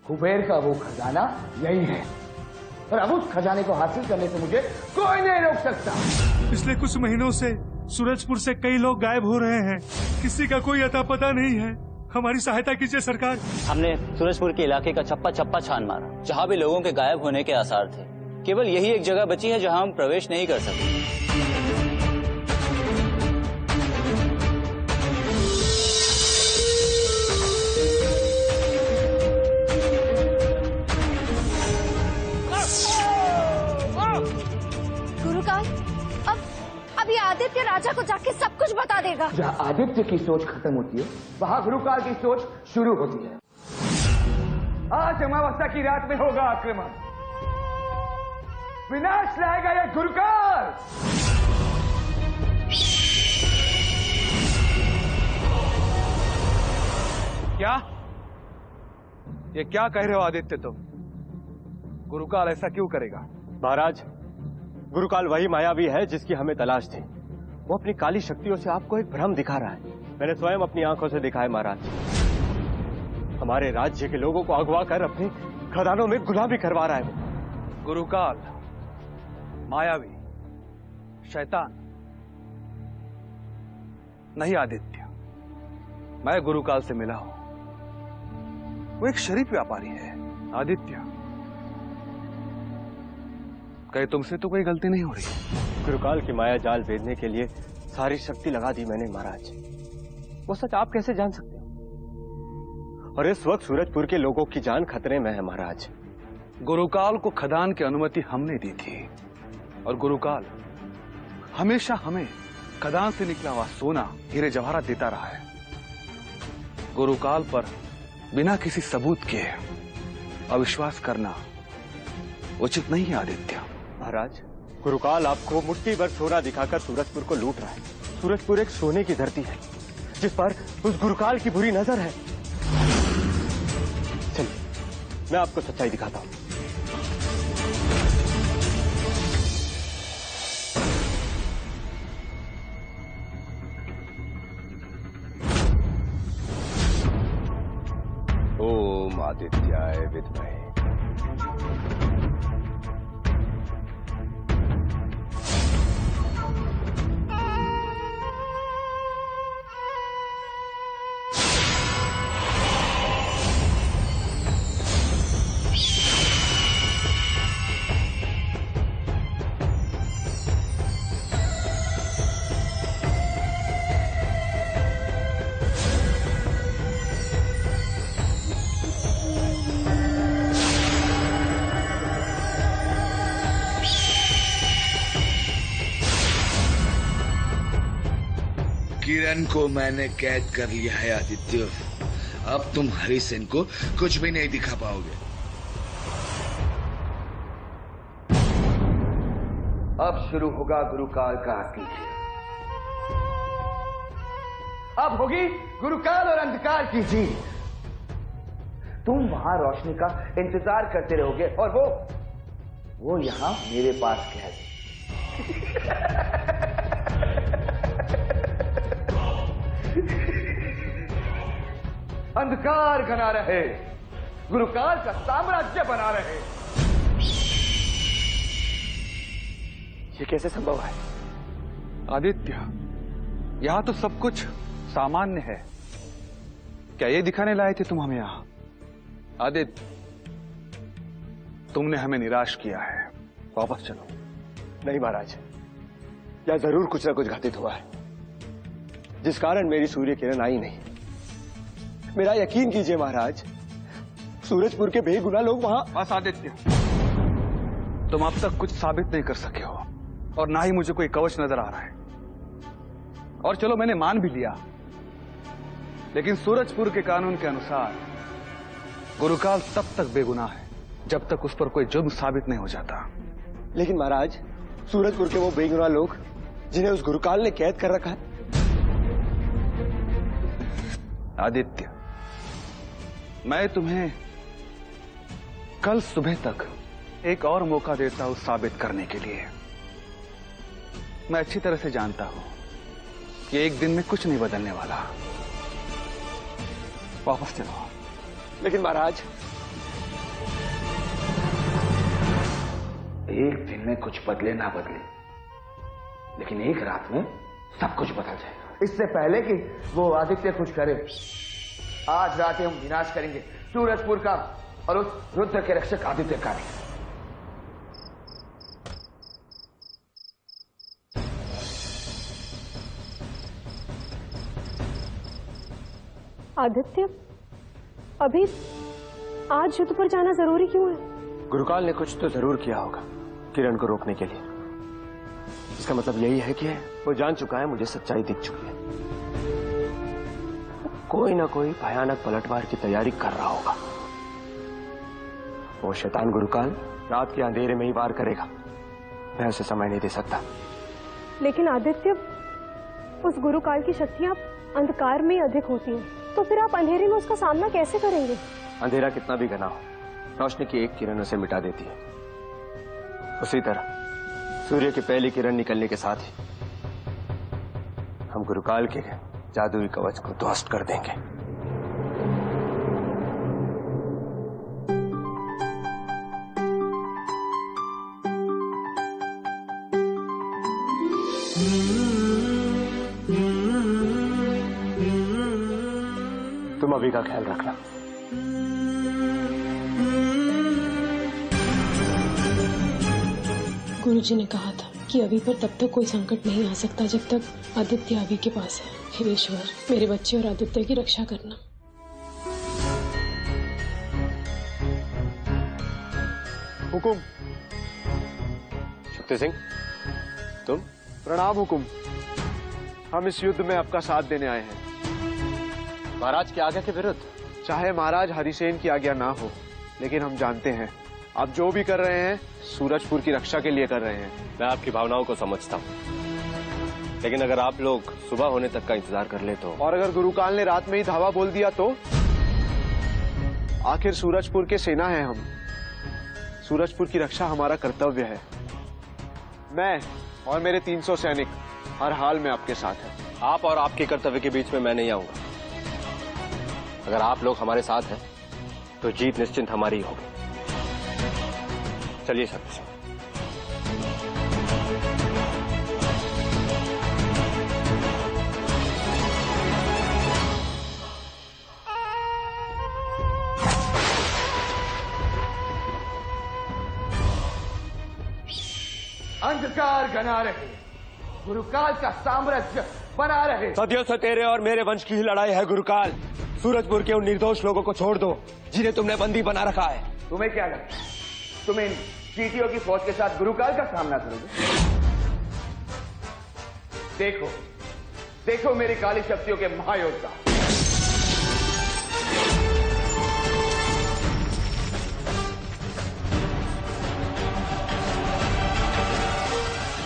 कुबेर का वो खजाना यही है और अब उस खजाने को हासिल करने से मुझे कोई नहीं रोक सकता। पिछले कुछ महीनों से सूरजपुर से कई लोग गायब हो रहे हैं, किसी का कोई अता पता नहीं है। हमारी सहायता कीजिए सरकार। हमने सूरजपुर के इलाके का चप्पा चप्पा छान मारा, जहाँ भी लोगों के गायब होने के आसार थे। केवल यही एक जगह बची है जहाँ हम प्रवेश नहीं कर सके। अभी आदित्य राजा को जाके सब कुछ बता देगा। जहाँ आदित्य की सोच खत्म होती है वहाँ गुरुकाल की सोच शुरू होती है। आज अमावस्या की रात में होगा आक्रमण, विनाश लाएगा ये गुरुकाल। क्या ये क्या कह रहे हो आदित्य? तुम गुरुकाल ऐसा क्यों करेगा? महाराज, गुरुकाल वही मायावी है जिसकी हमें तलाश थी। वो अपनी काली शक्तियों से आपको एक भ्रम दिखा रहा है। मैंने स्वयं अपनी आंखों से देखा है महाराज। हमारे राज्य के लोगों को अगवा कर अपने खदानों में गुलामी करवा रहा है वो। गुरुकाल मायावी, शैतान नहीं आदित्य, मैं गुरुकाल से मिला हूं। वो एक शरीफ व्यापारी है आदित्य। कहीं तुमसे तो कोई गलती नहीं हो रही? गुरुकाल की माया जाल भेदने के लिए सारी शक्ति लगा दी मैंने महाराज। वो सच आप कैसे जान सकते हो? और इस वक्त सूरजपुर के लोगों की जान खतरे में है महाराज। गुरुकाल को खदान की अनुमति हमने दी थी और गुरुकाल हमेशा हमें खदान से निकला हुआ सोना, हीरे जवाहरात देता रहा है। गुरुकाल पर बिना किसी सबूत के अविश्वास करना उचित नहीं है आदित्य। महाराज, गुरुकाल आपको मुट्ठी भर सोना दिखाकर सूरजपुर को लूट रहा है। सूरजपुर एक सोने की धरती है जिस पर उस गुरुकाल की बुरी नजर है। चलिए, मैं आपको सच्चाई दिखाता हूं। ओम आदित्याय विद्महे। किरण को मैंने कैद कर लिया है आदित्य। अब तुम हरिसेन को कुछ भी नहीं दिखा पाओगे। अब शुरू होगा गुरुकाल का असली खेल। अब होगी गुरुकाल और अंधकार की जीत। तुम वहां रोशनी का इंतजार करते रहोगे और वो यहां मेरे पास कैद। अंधकार घना रहे, गुरुकाल का साम्राज्य बना रहे। ये कैसे संभव है? आदित्य, यहां तो सब कुछ सामान्य है। क्या ये दिखाने लाए थे तुम हमें यहां? आदित्य, तुमने हमें निराश किया है, वापस चलो। नहीं महाराज, या जरूर कुछ न कुछ घटित हुआ है जिस कारण मेरी सूर्य किरण आई नहीं। मेरा यकीन कीजिए महाराज, सूरजपुर के बेगुनाह लोग वहां। बस आदित्य, तुम अब तक कुछ साबित नहीं कर सके हो और ना ही मुझे कोई कवच नजर आ रहा है। और चलो, मैंने मान भी लिया, लेकिन सूरजपुर के कानून के अनुसार गुरुकाल तब तक बेगुनाह है जब तक उस पर कोई जुर्म साबित नहीं हो जाता। लेकिन महाराज, सूरजपुर के वो बेगुनाह लोग जिन्हें उस गुरुकाल ने कैद कर रखा है। आदित्य, मैं तुम्हें कल सुबह तक एक और मौका देता हूं साबित करने के लिए। मैं अच्छी तरह से जानता हूं कि एक दिन में कुछ नहीं बदलने वाला। वापस चलो। लेकिन महाराज, एक दिन में कुछ बदले ना बदले, लेकिन एक रात में सब कुछ बदल जाएगा। इससे पहले कि वो आदित्य कुछ करे, आज रात हम विनाश करेंगे सूरजपुर का और उस रुद्र के रक्षक आदित्य का भी। आदित्य, अभी आज युद्ध पर जाना जरूरी क्यों है? गुरुकाल ने कुछ तो जरूर किया होगा किरण को रोकने के लिए। इसका मतलब यही है कि वो जान चुका है, मुझे सच्चाई दिख चुकी है। कोई ना कोई भयानक पलटवार की तैयारी कर रहा होगा। वो शैतान गुरुकाल रात के अंधेरे में ही वार करेगा। मैं उसे समय नहीं दे सकता। लेकिन आदित्य, उस गुरुकाल की शक्तियां अंधकार में ही अधिक होती हैं, तो फिर आप अंधेरे में उसका सामना कैसे करेंगे? अंधेरा कितना भी घना हो, रोशनी की एक किरण उसे मिटा देती है। उसी तरह सूर्य की पहली किरण निकलने के साथ ही हम गुरुकाल के जादुई कवच को ध्वस्त कर देंगे। तुम अभी का ख्याल रखना। गुरुजी ने कहा था कि अभी पर तब तक कोई संकट नहीं आ सकता जब तक आदित्य अभी के पास है। हे ईश्वर, मेरे बच्चे और आदित्य की रक्षा करना। हुकुम। शक्ति सिंह, तुम? प्रणाम हुकुम। हम इस युद्ध में आपका साथ देने आए हैं। महाराज की आज्ञा के विरुद्ध? चाहे महाराज हरिसेन की आज्ञा ना हो, लेकिन हम जानते हैं आप जो भी कर रहे हैं सूरजपुर की रक्षा के लिए कर रहे हैं। मैं आपकी भावनाओं को समझता हूँ, लेकिन अगर आप लोग सुबह होने तक का इंतजार कर ले तो? और अगर गुरुकाल ने रात में ही धावा बोल दिया तो? आखिर सूरजपुर के सेना है हम। सूरजपुर की रक्षा हमारा कर्तव्य है। मैं और मेरे 300 सैनिक हर हाल में आपके साथ हैं। आप और आपके कर्तव्य के बीच में मैं नहीं आऊंगा। अगर आप लोग हमारे साथ हैं तो जीत निश्चिंत हमारी होगी। चलिए शक्ति सिंह। अंधकार घना रहे, गुरुकाल का साम्राज्य बना रहे। सदियों से तेरे और मेरे वंश की ही लड़ाई है गुरुकाल। सूरजपुर के उन निर्दोष लोगों को छोड़ दो जिन्हें तुमने बंदी बना रखा है। तुम्हें क्या लगता है तुम इन चींटियों की फौज के साथ गुरुकाल का सामना करोगे? देखो देखो मेरी काली शक्तियों के महायोद्धा।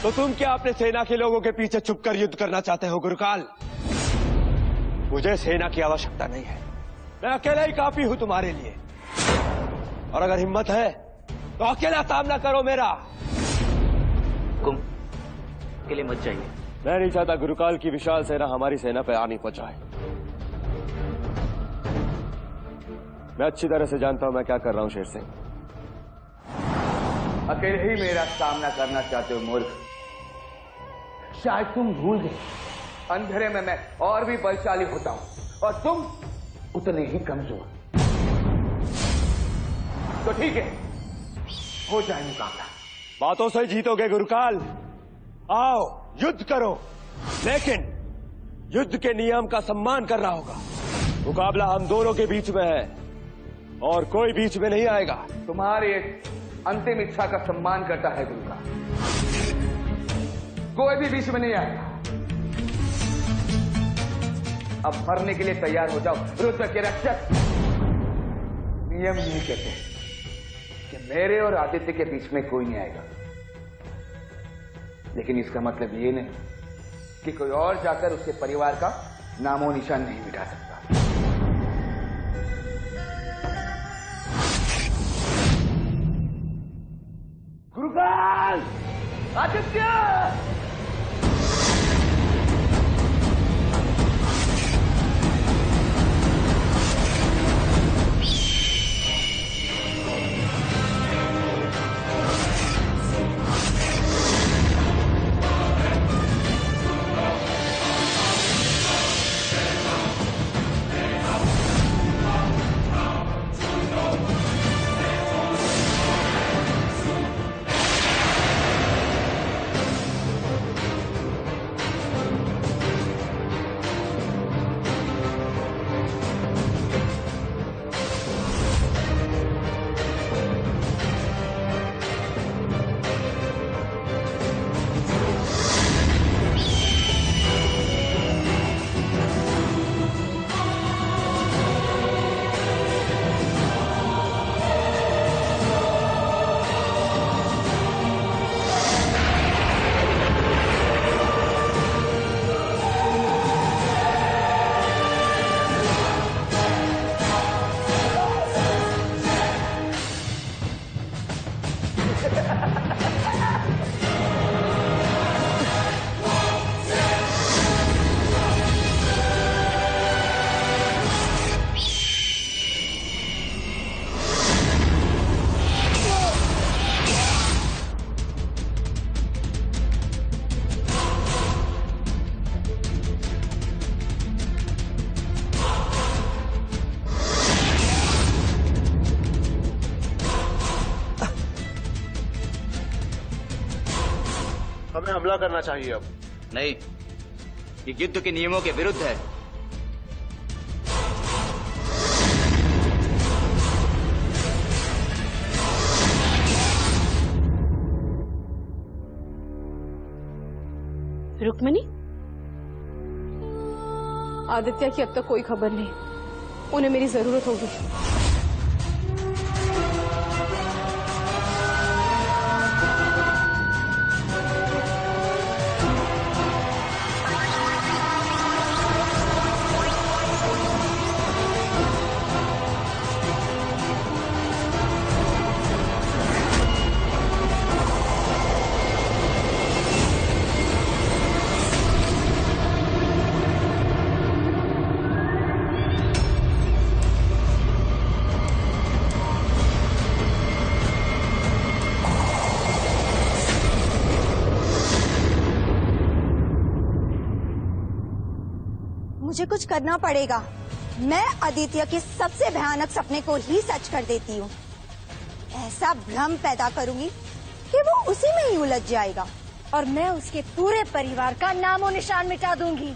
तो तुम क्या अपने सेना के लोगों के पीछे छुपकर युद्ध करना चाहते हो गुरुकाल? मुझे सेना की आवश्यकता नहीं है। मैं अकेला ही काफी हूं तुम्हारे लिए। और अगर हिम्मत है तो अकेला सामना करो मेरा। हुकुम, अकेले मत जाइए। मैं नहीं चाहता गुरुकाल की विशाल सेना हमारी सेना पर आनी पहुंचाए। मैं अच्छी तरह से जानता हूं मैं क्या कर रहा हूं शेर सिंह। अकेले ही मेरा सामना करना चाहते हो मूर्ख। शायद तुम भूल गए अंधेरे में मैं और भी बलशाली होता हूं और तुम उतने ही कमजोर। तो ठीक है, हो जाए मुकाबला। बातों से जीतोगे गुरुकाल। आओ युद्ध करो, लेकिन युद्ध के नियम का सम्मान करना होगा। मुकाबला हम दोनों के बीच में है और कोई बीच में नहीं आएगा। तुम्हारी अंतिम इच्छा का सम्मान करता है गुरुकाल। कोई भी बीच में नहीं आएगा। अब मरने के लिए तैयार हो जाओ रुद्र के रक्षक। नियम ये कहते हैं कि मेरे और आदित्य के बीच में कोई नहीं आएगा, लेकिन इसका मतलब ये नहीं कि कोई और जाकर उसके परिवार का नामो निशान नहीं मिटा सकता। गुरुकाल, आदित्य, हमें हमला करना चाहिए अब। नहीं, ये युद्ध के नियमों के विरुद्ध है। रुक्मिणी, आदित्य की अब तक कोई खबर नहीं, उन्हें मेरी जरूरत होगी। मुझे कुछ करना पड़ेगा। मैं आदित्य के सबसे भयानक सपने को ही सच कर देती हूँ। ऐसा भ्रम पैदा करूंगी कि वो उसी में ही उलझ जाएगा और मैं उसके पूरे परिवार का नामो निशान मिटा दूंगी।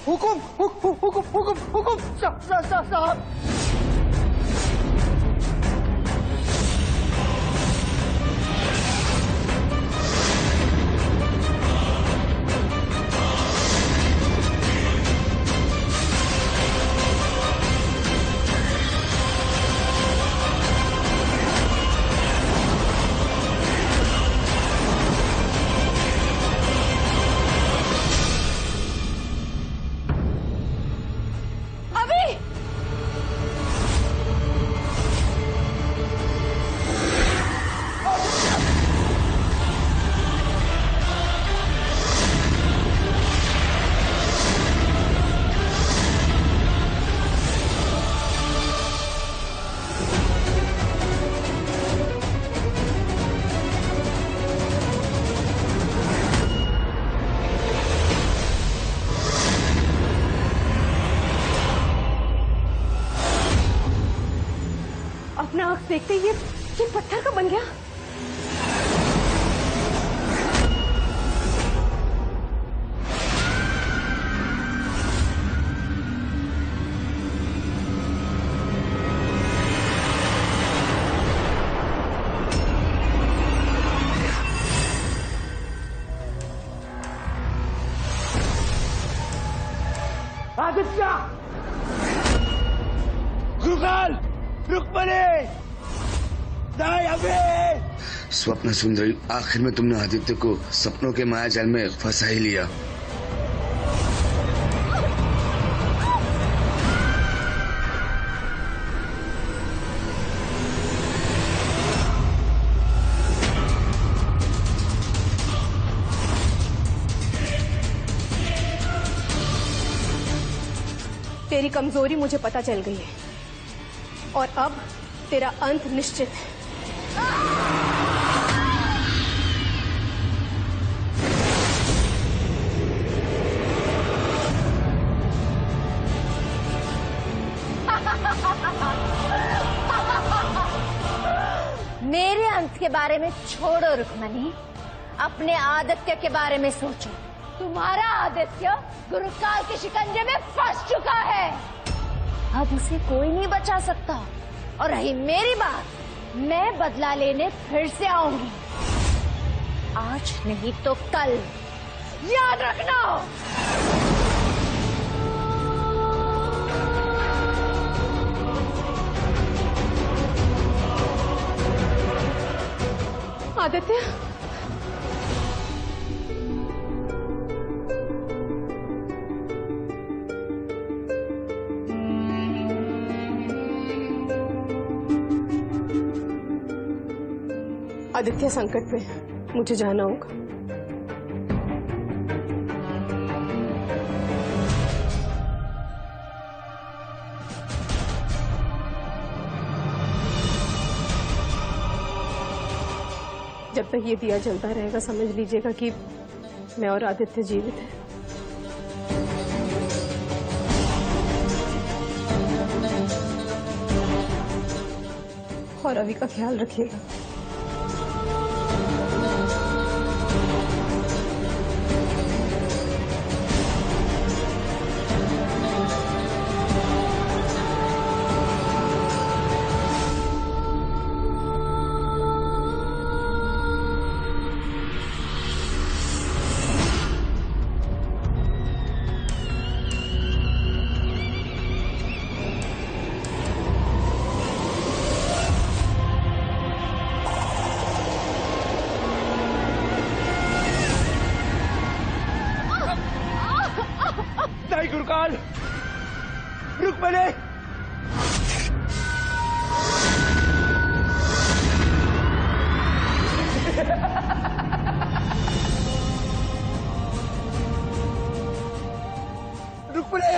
हुकुम हुकुम हुकुम हुकुम हुकुम साहब। अपना आंख देखते ही ये पत्थर का बन गया। आदित्य, गुरुकाल, रुक्मिणी, स्वप्न सुंदरी, आखिर में तुमने आदित्य को सपनों के माया जाल में फंसा ही लिया। तेरी कमजोरी मुझे पता चल गई है और अब तेरा अंत निश्चित है। मेरे अंत के बारे में छोड़ो रुक्मिणी, अपने आदित्य के बारे में सोचो। तुम्हारा आदित्य गुरुकाल के शिकंजे में फंस चुका है। अब उसे कोई नहीं बचा सकता। और रही मेरी बात, मैं बदला लेने फिर से आऊंगी। आज नहीं तो कल, याद रखना। आदित्य, आदित्य संकट में, मुझे जाना होगा। जब तक ये दिया जलता रहेगा समझ लीजिएगा कि मैं और आदित्य जीवित हैं। और अभी का ख्याल रखिएगा। गुरुकाल, रुक पहले। रुक पहले।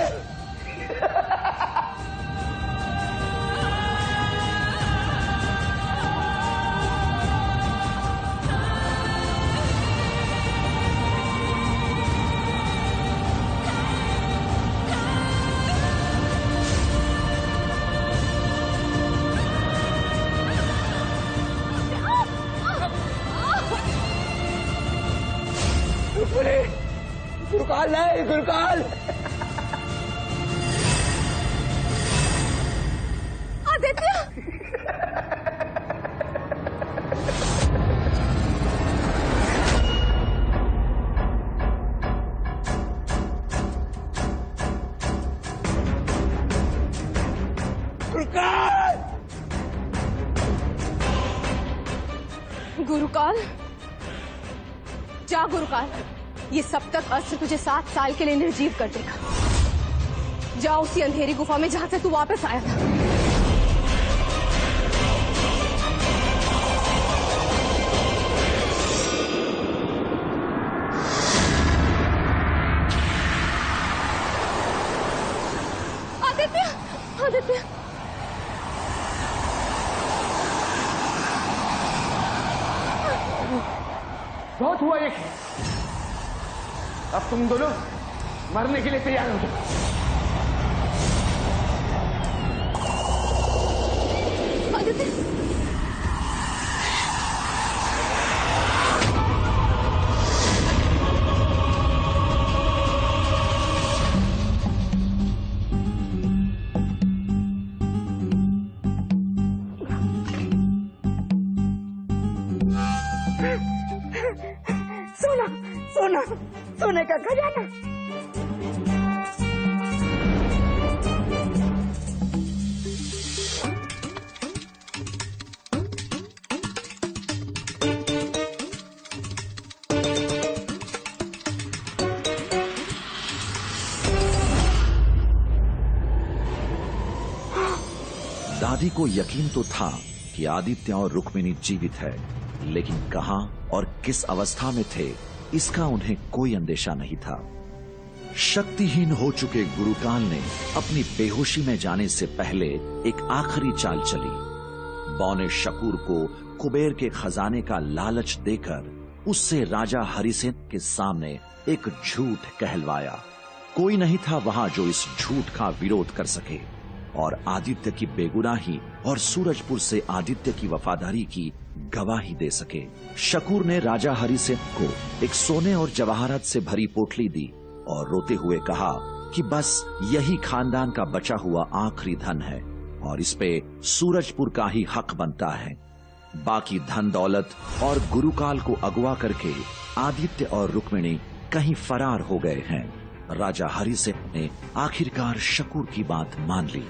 गुरुकाल नहीं, गुरुकाल। आदित्य, गुरुकाल, गुरुकाल, जा गुरुकाल। ये सब तक अस्त्र तुझे 7 साल के लिए निर्जीव कर देगा। जा उसी अंधेरी गुफा में जहां से तू वापस आया था। आदित्य, आदित्य, बहुत हुआ ये। अब तुम दोनों मरने के लिए तैयार हो जाओ। आदित्य, सोना, सोना, सोने का खजाना। दादी को यकीन तो था कि आदित्य और रुक्मिणी जीवित है, लेकिन कहां और किस अवस्था में थे इसका उन्हें कोई अंदेशा नहीं था। शक्तिहीन हो चुके गुरुकाल ने अपनी बेहोशी में जाने से पहले एक आखिरी चाल चली। बौने शकूर को कुबेर के खजाने का लालच देकर उससे राजा हरिसेन के सामने एक झूठ कहलवाया। कोई नहीं था वहां जो इस झूठ का विरोध कर सके और आदित्य की बेगुनाही और सूरजपुर से आदित्य की वफादारी की गवाही दे सके। शकूर ने राजा हरिसेन को एक सोने और जवाहरात से भरी पोटली दी और रोते हुए कहा कि बस यही खानदान का बचा हुआ आखिरी धन है और इस पे सूरजपुर का ही हक बनता है। बाकी धन दौलत और गुरुकाल को अगवा करके आदित्य और रुक्मिणी कहीं फरार हो गए हैं। राजा हरिसेन ने आखिरकार शकूर की बात मान ली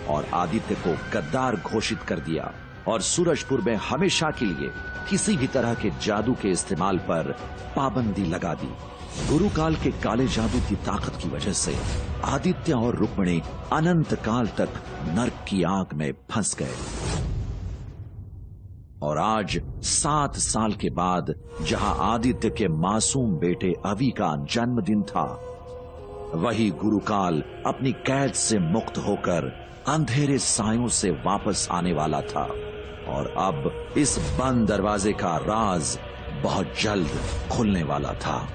और आदित्य को गद्दार घोषित कर दिया और सूरजपुर में हमेशा के लिए किसी भी तरह के जादू के इस्तेमाल पर पाबंदी लगा दी। गुरुकाल के काले जादू की ताकत की वजह से आदित्य और रुक्मिणी अनंत काल तक नर्क की आग में फंस गए। और आज 7 साल के बाद जहां आदित्य के मासूम बेटे अवि का जन्मदिन था, वही गुरुकाल अपनी कैद से मुक्त होकर अंधेरे सायों से वापस आने वाला था। और अब इस बंद दरवाजे का राज बहुत जल्द खुलने वाला था।